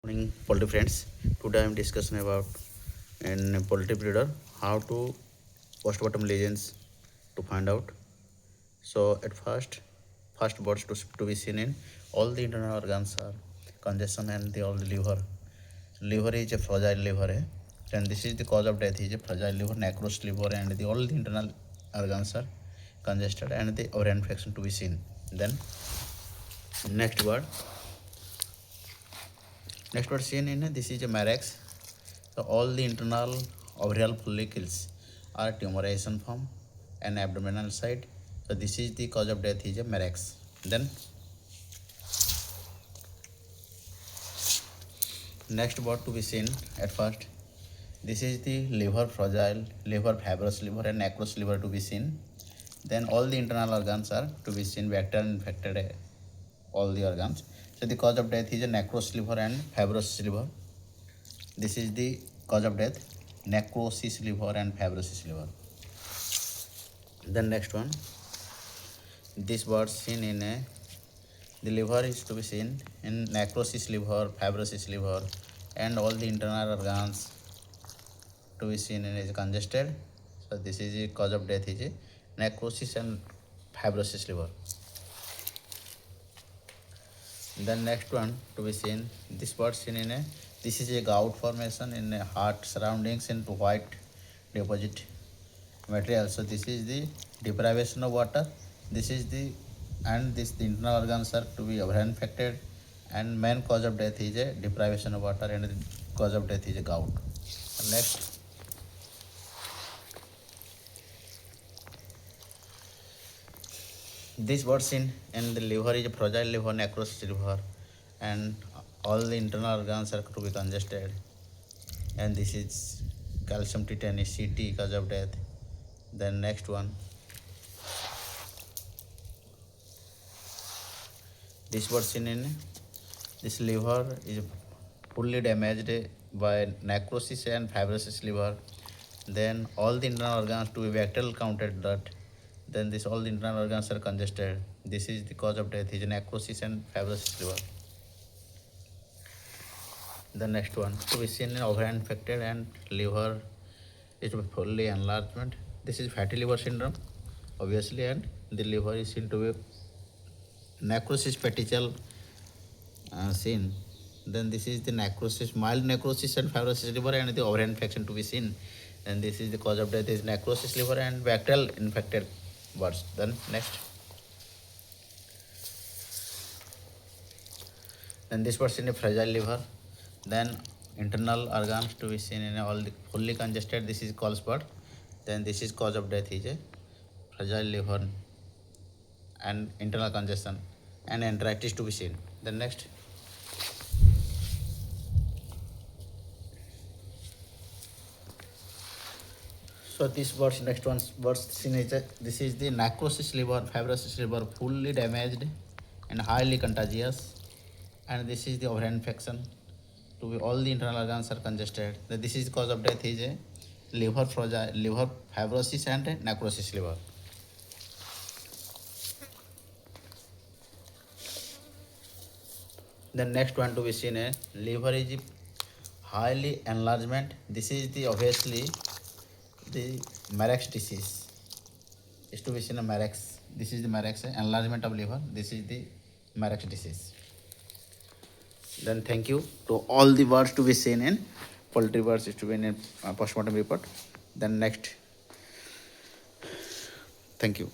Morning, poultry friends. Today I am discussing about in poultry breeder how to postmortem lesions to find out. So at first birds to be seen in all the internal organs are congestion and the all the liver. Liver is a fragile liver, and this is the cause of death is a fragile liver, necrosed liver, and the all the internal organs are congested and the or infection to be seen. Then next word seen in this is a Marex. So all the internal ovarial follicles are tumorization form and abdominal side. So this is the cause of death is a Marex. Then next what to be seen at first. This is the liver fragile, liver fibrous liver and necrous liver to be seen. Then all the internal organs are to be seen, bacterial infected all the organs. So the cause of death is a necrous liver and fibrous liver. This is the cause of death, necrosis liver and fibrosis liver. Then next one, this bird seen in the liver is to be seen in necrosis liver, fibrosis liver, and all the internal organs to be seen in is congested. So this is the cause of death is a necrosis and fibrosis liver. Then next one to be seen, this bird seen in this is a gout formation in a heart surroundings into white deposit material. So this is the deprivation of water. This is the internal organs are to be over infected, and main cause of death is a deprivation of water, and the cause of death is a gout. Next, this bird seen in the liver is a fragile liver, necrosis liver, and all the internal organs are to be congested, and this is calcium tetanus CT cause of death. Then next one, this was seen in this liver is fully damaged by necrosis and fibrosis liver. Then all the internal organs to be bacterial counted that. Then this all the internal organs are congested. This is the cause of death is necrosis and fibrosis liver. The next one to be seen in over infected and liver is to be fully enlargement. This is fatty liver syndrome, obviously, and the liver is seen to be necrosis petechial seen. Then this is the necrosis, mild necrosis and fibrosis liver, and the over infection to be seen. And this is the cause of death is necrosis liver and bacterial infected birds. Then next. Then this was in a fragile liver. Then internal organs to be seen in all the fully congested. This is called spot. Then this is cause of death is a fragile liver and internal congestion and enteritis to be seen. Then next. So this birds next one birds seen is this is the necrosis liver, fibrosis liver, fully damaged and highly contagious, and this is the over infection to be all the internal organs are congested. This is the cause of death is a liver fragile, liver fibrosis and necrosis liver. The next one to be seen a liver is highly enlargement. This is the obviously the Marex disease is to be seen a Marex. This is the Marex enlargement of liver. This is the Marex disease. Then thank you to all the birds to be seen in poultry birds is to be in postmortem report. Then next, thank you.